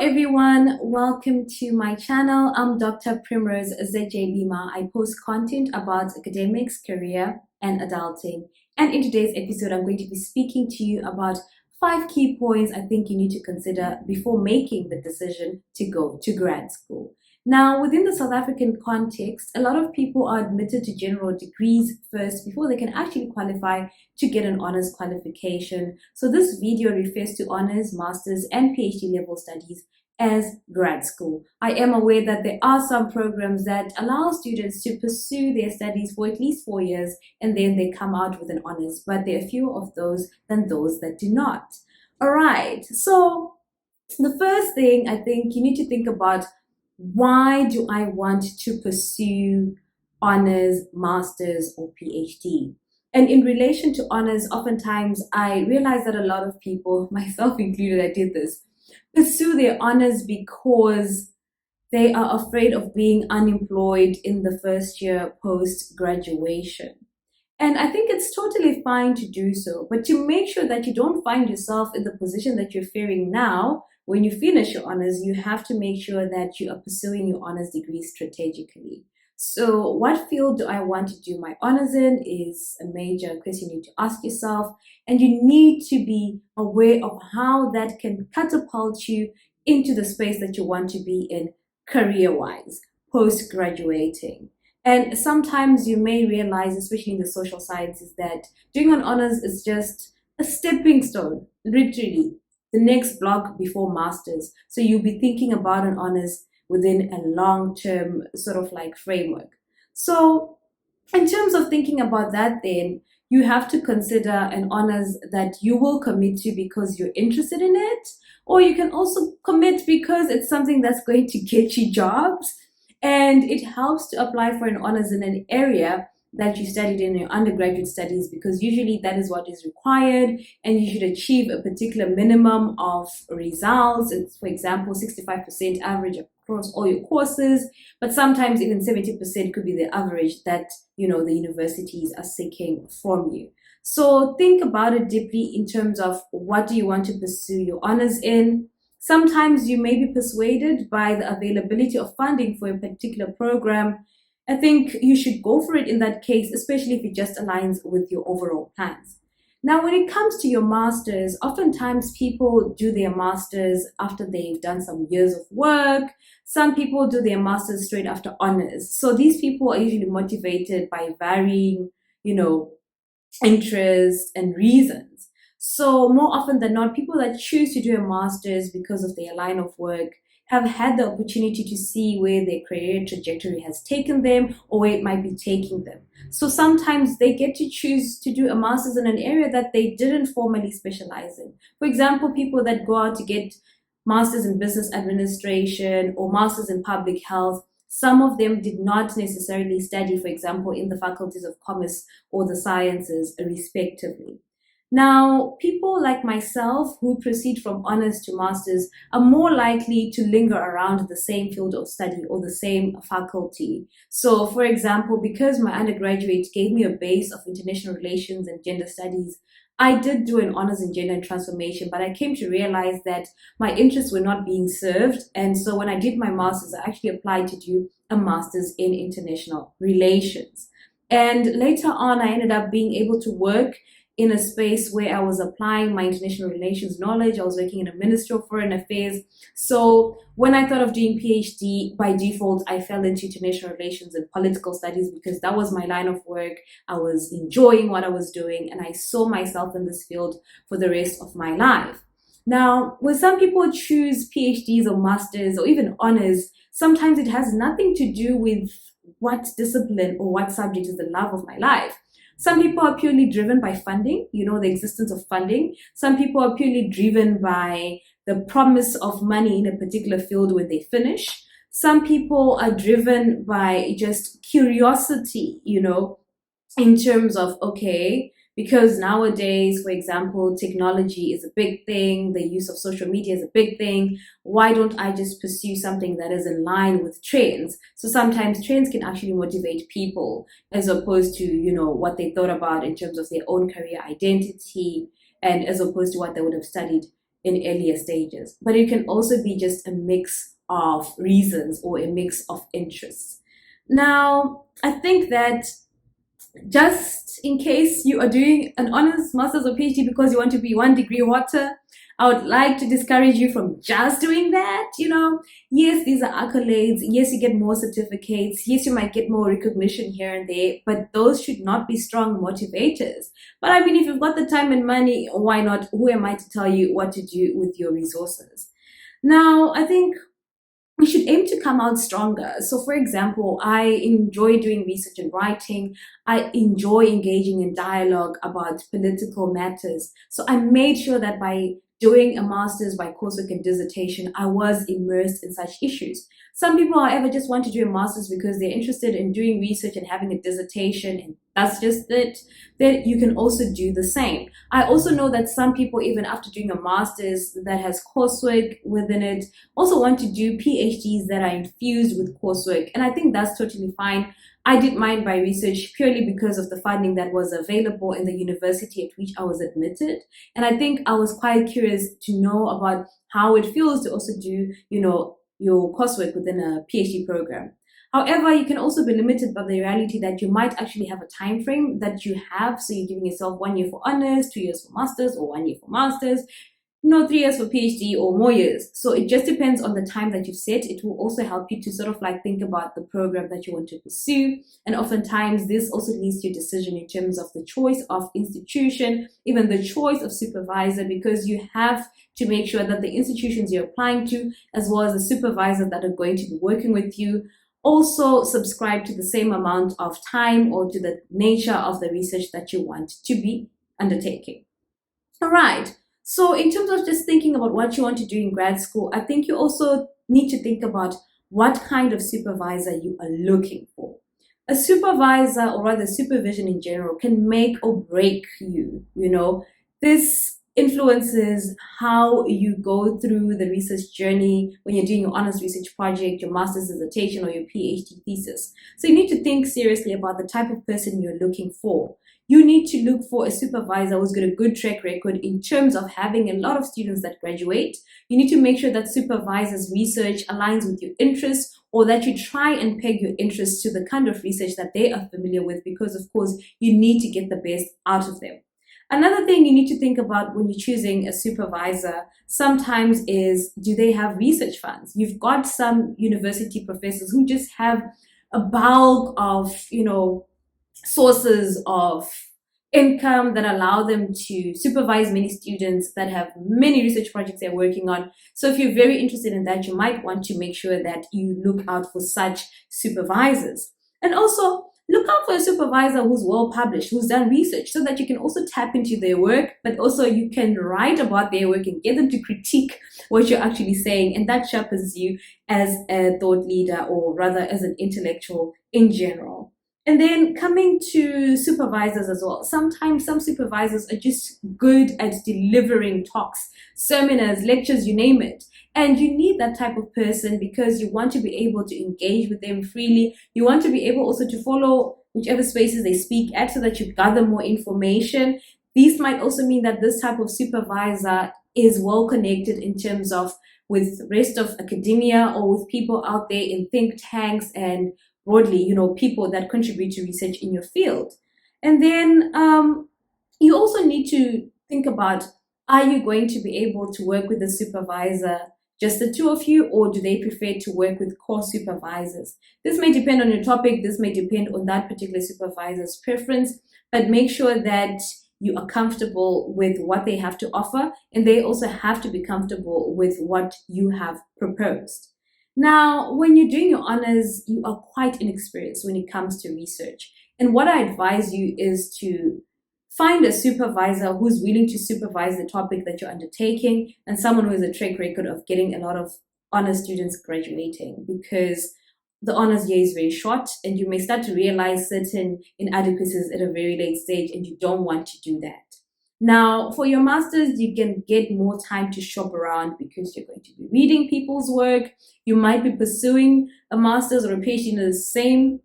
everyone, welcome to my channel. I'm Dr. Primrose ZJ Lima. I post content about academics, career, and adulting. And in today's episode, I'm going to be speaking to you about 5 key points I think you need to consider before making the decision to go to grad school. Now, within the South African context, a lot of people are admitted to general degrees first before they can actually qualify to get an honors qualification. So this video refers to honors, masters, and PhD level studies as grad school. I am aware that there are some programs that allow students to pursue their studies for at least 4 years and then they come out with an honors, but there are fewer of those than those that do not. All right, so the first thing I think you need to think about: why do I want to pursue honors, masters, or PhD? And in relation to honors, oftentimes I realize that a lot of people, myself included, I did this, pursue their honors because they are afraid of being unemployed in the first year post-graduation. And I think it's totally fine to do so, but to make sure that you don't find yourself in the position that you're fearing now, when you finish your honors, you have to make sure that you are pursuing your honors degree strategically. So what field do I want to do my honors in is a major question you need to ask yourself, and you need to be aware of how that can catapult you into the space that you want to be in career-wise, post-graduating. And sometimes you may realize, especially in the social sciences, that doing an honors is just a stepping stone, literally the next block before masters. So you'll be thinking about an honors within a long-term sort of like framework. So in terms of thinking about that, then you have to consider an honors that you will commit to because you're interested in it, or you can also commit because it's something that's going to get you jobs. And it helps to apply for an honors in an area that you studied in your undergraduate studies, because usually that is what is required, and you should achieve a particular minimum of results. It's, for example, 65% average across all your courses, but sometimes even 70% could be the average that, the universities are seeking from you. So think about it deeply in terms of what do you want to pursue your honors in. Sometimes you may be persuaded by the availability of funding for a particular program. I think you should go for it in that case, especially if it just aligns with your overall plans. Now, when it comes to your masters, oftentimes people do their masters after they've done some years of work. Some people do their masters straight after honors. So these people are usually motivated by varying, interests and reasons. So more often than not, people that choose to do a master's because of their line of work have had the opportunity to see where their career trajectory has taken them or where it might be taking them. So sometimes they get to choose to do a master's in an area that they didn't formally specialize in. For example, people that go out to get masters in business administration or masters in public health, some of them did not necessarily study, for example, in the faculties of commerce or the sciences, respectively. Now, people like myself who proceed from honors to masters are more likely to linger around the same field of study or the same faculty. So, for example, because my undergraduate gave me a base of international relations and gender studies, I did do an honors in gender and transformation, but I came to realize that my interests were not being served. And so when I did my master's, I actually applied to do a master's in international relations. And later on, I ended up being able to work in a space where I was applying my international relations knowledge. I was working in a Ministry of Foreign Affairs. So when I thought of doing PhD, by default, I fell into international relations and political studies because that was my line of work. I was enjoying what I was doing, and I saw myself in this field for the rest of my life. Now, when some people choose PhDs or masters or even honors, sometimes it has nothing to do with what discipline or what subject is the love of my life. Some people are purely driven by funding, the existence of funding. Some people are purely driven by the promise of money in a particular field when they finish. Some people are driven by just curiosity, in terms of, okay, because nowadays, for example, technology is a big thing, the use of social media is a big thing. Why don't I just pursue something that is in line with trends? So sometimes trends can actually motivate people as opposed to, what they thought about in terms of their own career identity and as opposed to what they would have studied in earlier stages, but it can also be just a mix of reasons or a mix of interests. Now, I think that just in case you are doing an honors, master's, or PhD because you want to be one degree hotter, I would like to discourage you from just doing that. Yes, these are accolades. Yes, you get more certificates. Yes, you might get more recognition here and there, but those should not be strong motivators. But I mean, if you've got the time and money, why not? Who am I to tell you what to do with your resources? Now, I think we should aim to come out stronger. So, for example, I enjoy doing research and writing. I enjoy engaging in dialogue about political matters. So, I made sure that by doing a master's by coursework and dissertation, I was immersed in such issues. Some people, however, just want to do a master's because they're interested in doing research and having a dissertation, and that's just it. Then you can also do the same. I also know that some people, even after doing a master's that has coursework within it, also want to do PhDs that are infused with coursework. And I think that's totally fine. I did mine by research purely because of the funding that was available in the university at which I was admitted. And I think I was quite curious to know about how it feels to also do, your coursework within a PhD program. However, you can also be limited by the reality that you might actually have a time frame that you have. So you're giving yourself 1 year for honors, 2 years for masters, or 1 year for masters, 3 years for PhD or more years. So it just depends on the time that you've set. It will also help you to sort of like think about the program that you want to pursue. And oftentimes this also leads to your decision in terms of the choice of institution, even the choice of supervisor, because you have to make sure that the institutions you're applying to, as well as the supervisors that are going to be working with you, also subscribe to the same amount of time or to the nature of the research that you want to be undertaking. All right. So in terms of just thinking about what you want to do in grad school, I think you also need to think about what kind of supervisor you are looking for. A supervisor, or rather supervision in general, can make or break you. This influences how you go through the research journey when you're doing your honors research project, your master's dissertation, or your PhD thesis. So you need to think seriously about the type of person you're looking for. You need to look for a supervisor who's got a good track record in terms of having a lot of students that graduate. You need to make sure that supervisor's research aligns with your interests, or that you try and peg your interests to the kind of research that they are familiar with, because of course you need to get the best out of them. Another thing you need to think about when you're choosing a supervisor sometimes is, do they have research funds? You've got some university professors who just have a bulk of, sources of income that allow them to supervise many students that have many research projects they're working on. So if you're very interested in that, you might want to make sure that you look out for such supervisors. And also, look out for a supervisor who's well published, who's done research, so that you can also tap into their work, but also you can write about their work and get them to critique what you're actually saying. And that sharpens you as a thought leader, or rather as an intellectual in general. And then coming to supervisors as well. Sometimes some supervisors are just good at delivering talks, seminars, lectures, you name it. And you need that type of person because you want to be able to engage with them freely. You want to be able also to follow whichever spaces they speak at, so that you gather more information. These might also mean that this type of supervisor is well connected in terms of with the rest of academia, or with people out there in think tanks, and broadly, people that contribute to research in your field. And then you also need to think about, are you going to be able to work with a supervisor, just the two of you, or do they prefer to work with co-supervisors? This may depend on your topic. This may depend on that particular supervisor's preference, but make sure that you are comfortable with what they have to offer, and they also have to be comfortable with what you have proposed. Now, when you're doing your honors, you are quite inexperienced when it comes to research. And what I advise you is to find a supervisor who's willing to supervise the topic that you're undertaking, and someone who has a track record of getting a lot of honors students graduating, because the honors year is very short and you may start to realize certain inadequacies at a very late stage, and you don't want to do that. Now, for your masters, you can get more time to shop around because you're going to be reading people's work. You might be pursuing a master's or a PhD in the same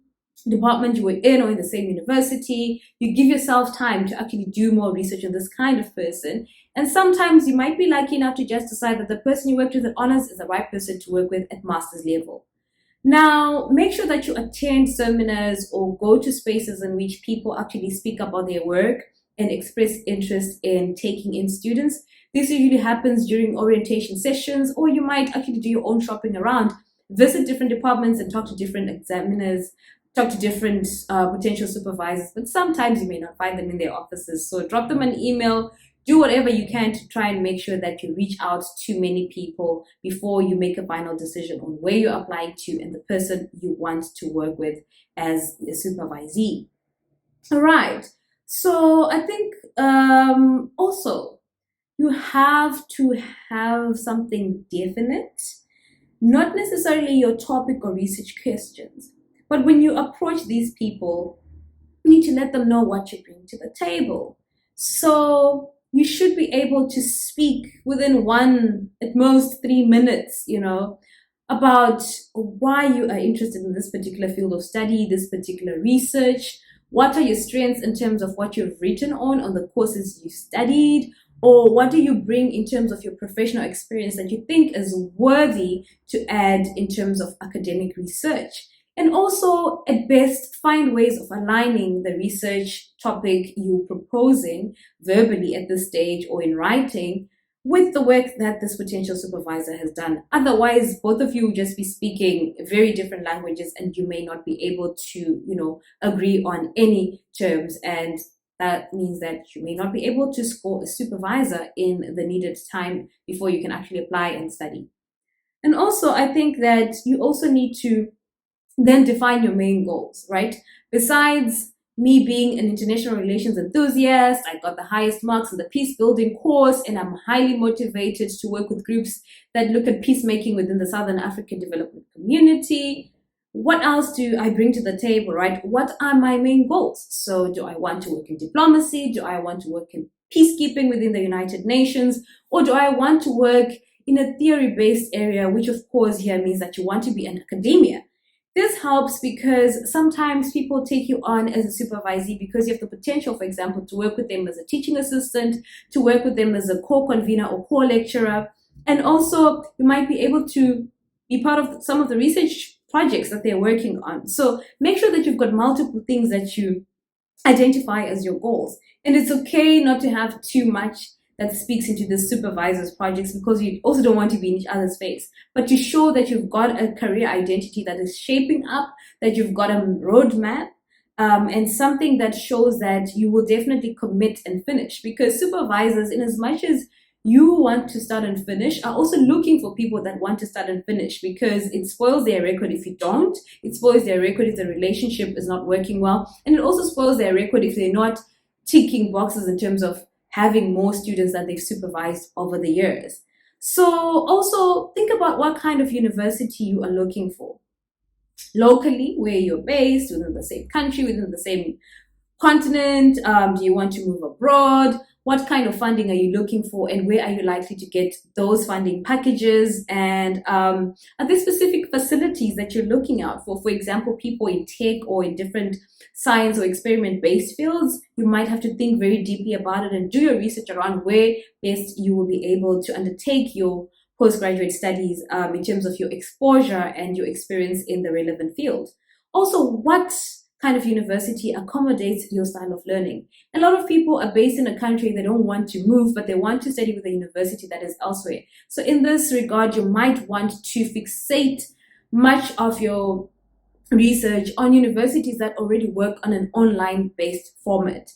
department you were in or in the same university. You give yourself time to actually do more research on this kind of person. And sometimes you might be lucky enough to just decide that the person you worked with at honors is the right person to work with at master's level. Now, make sure that you attend seminars or go to spaces in which people actually speak about their work and express interest in taking in students. This usually happens during orientation sessions, or you might actually do your own shopping around, visit different departments and talk to different examiners, talk to different potential supervisors, but sometimes you may not find them in their offices. So drop them an email, do whatever you can to try and make sure that you reach out to many people before you make a final decision on where you're applying to and the person you want to work with as a supervisee. All right. So I think also you have to have something definite, not necessarily your topic or research questions, but when you approach these people, you need to let them know what you bring to the table. So you should be able to speak within one, at most 3 minutes, about why you are interested in this particular field of study, this particular research. What are your strengths in terms of what you've written on the courses you studied? Or what do you bring in terms of your professional experience that you think is worthy to add in terms of academic research? And also, at best, find ways of aligning the research topic you're proposing verbally at this stage or in writing with the work that this potential supervisor has done. Otherwise, both of you will just be speaking very different languages and you may not be able to, agree on any terms. And that means that you may not be able to score a supervisor in the needed time before you can actually apply and study. And also, I think that you also need to then define your main goals, right? Besides me being an international relations enthusiast, I got the highest marks in the peace building course, and I'm highly motivated to work with groups that look at peacemaking within the Southern African development community. What else do I bring to the table, right? What are my main goals? So do I want to work in diplomacy? Do I want to work in peacekeeping within the United Nations? Or do I want to work in a theory-based area, which of course here means that you want to be in academia? This helps because sometimes people take you on as a supervisee because you have the potential, for example, to work with them as a teaching assistant, to work with them as a co-convener or co-lecturer. And also you might be able to be part of some of the research projects that they're working on. So make sure that you've got multiple things that you identify as your goals. And it's okay not to have too much that speaks into the supervisor's projects because you also don't want to be in each other's face, but to show that you've got a career identity that is shaping up, that you've got a roadmap, and something that shows that you will definitely commit and finish. Because supervisors, in as much as you want to start and finish, are also looking for people that want to start and finish because it spoils their record if you don't. It spoils their record if the relationship is not working well. And it also spoils their record if they're not ticking boxes in terms of having more students that they've supervised over the years. So also think about what kind of university you are looking for. Locally, where you're based, within the same country, within the same continent, do you want to move abroad? What kind of funding are you looking for and where are you likely to get those funding packages? And are there specific facilities that you're looking out for? For example, people in tech or in different science or experiment-based fields, you might have to think very deeply about it and do your research around where best you will be able to undertake your postgraduate studies in terms of your exposure and your experience in the relevant field. Also, what kind of university accommodates your style of learning? A lot of people are based in a country, they don't want to move, but they want to study with a university that is elsewhere. So in this regard, you might want to fixate much of your research on universities that already work on an online-based format.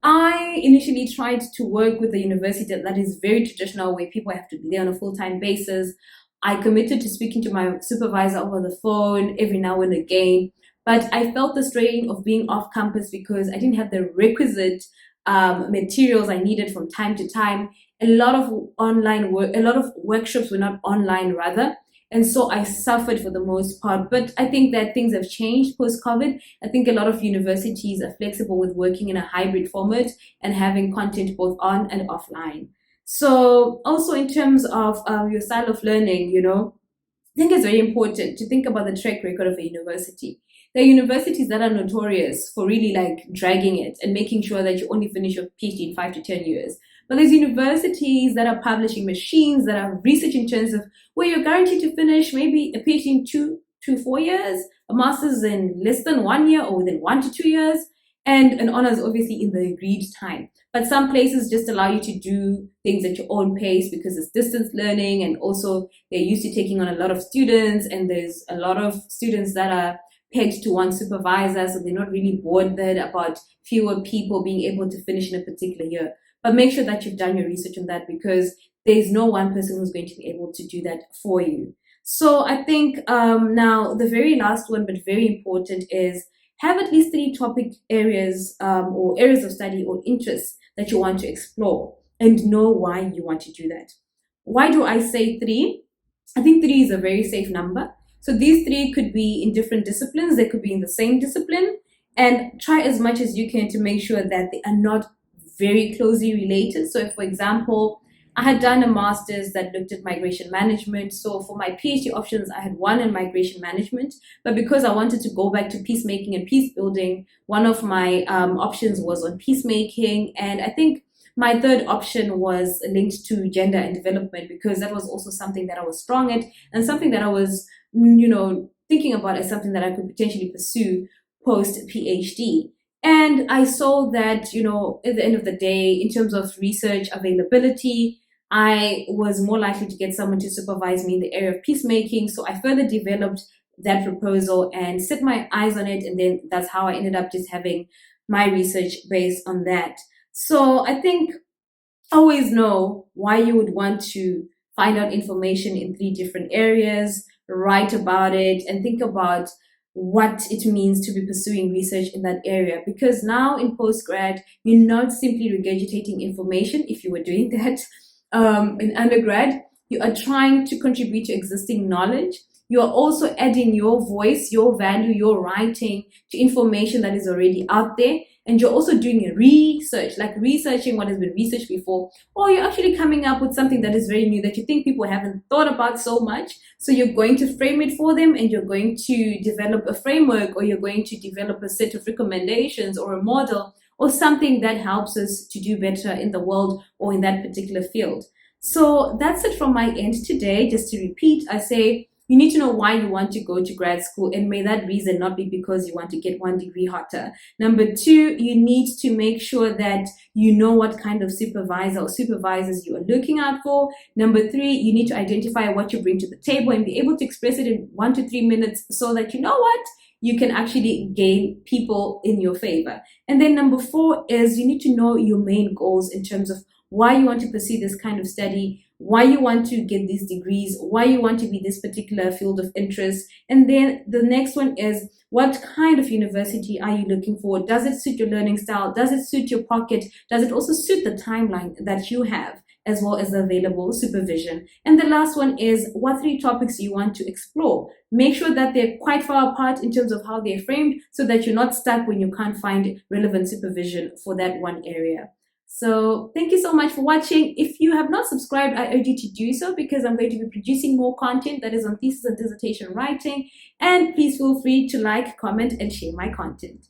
I initially tried to work with a university that is very traditional, where people have to be there on a full-time basis. I committed to speaking to my supervisor over the phone every now and again, but I felt the strain of being off campus because I didn't have the requisite materials I needed from time to time. A lot of workshops were not online rather. And so I suffered for the most part. But I think that things have changed post-COVID. I think a lot of universities are flexible with working in a hybrid format and having content both on and offline. So also in terms of your style of learning, I think it's very important to think about the track record of a university. There are universities that are notorious for really like dragging it and making sure that you only finish your PhD in 5 to 10 years. But there's universities that are publishing machines, that are research intensive, where you're guaranteed to finish maybe a PhD in 2 to 4 years, a master's in less than 1 year or within 1 to 2 years, and an honors obviously in the agreed time. But some places just allow you to do things at your own pace because it's distance learning, and also they're used to taking on a lot of students, and there's a lot of students that are pegged to one supervisor, so they're not really bothered about fewer people being able to finish in a particular year. But make sure that you've done your research on that, because there's no one person who's going to be able to do that for you. So I think now the very last one, but very important, is have at least 3 topic areas or areas of study or interests that you want to explore, and know why you want to do that. Why do I say 3? I think 3 is a very safe number. So these 3 could be in different disciplines, they could be in the same discipline, and try as much as you can to make sure that they are not very closely related. So if, for example, I had done a master's that looked at migration management. So for my PhD options, I had one in migration management. But because I wanted to go back to peacemaking and peace building, one of my options was on peacemaking. And I think my third option was linked to gender and development, because that was also something that I was strong at, and something that I was, thinking about as something that I could potentially pursue post PhD. And I saw that, at the end of the day, in terms of research availability, I was more likely to get someone to supervise me in the area of peacemaking. So I further developed that proposal and set my eyes on it. And then that's how I ended up just having my research based on that. So I think always know why you would want to find out information in 3 different areas, write about it, and think about what it means to be pursuing research in that area. Because now in postgrad, you're not simply regurgitating information if you were doing that in undergrad. You are trying to contribute to existing knowledge. You are also adding your voice, your value, your writing to information that is already out there. And you're also doing research, like researching what has been researched before, or you're actually coming up with something that is very new that you think people haven't thought about so much. So you're going to frame it for them, and you're going to develop a framework, or you're going to develop a set of recommendations or a model or something that helps us to do better in the world or in that particular field. So that's it from my end today. Just to repeat, I say, you need to know why you want to go to grad school, and may that reason not be because you want to get 1 degree hotter. Number 2, you need to make sure that you know what kind of supervisor or supervisors you are looking out for. Number 3, you need to identify what you bring to the table and be able to express it in 1 to 3 minutes, so that you can actually gain people in your favor. And then number 4 is you need to know your main goals in terms of why you want to pursue this kind of study, why you want to get these degrees, why you want to be this particular field of interest. And then the next one is, what kind of university are you looking for? Does it suit your learning style? Does it suit your pocket? Does it also suit the timeline that you have, as well as the available supervision? And the last one is, what 3 topics you want to explore? Make sure that they're quite far apart in terms of how they're framed, so that you're not stuck when you can't find relevant supervision for that one area. So thank you so much for watching. If you have not subscribed, I urge you to do so, because I'm going to be producing more content that is on thesis and dissertation writing. And please feel free to like, comment, and share my content.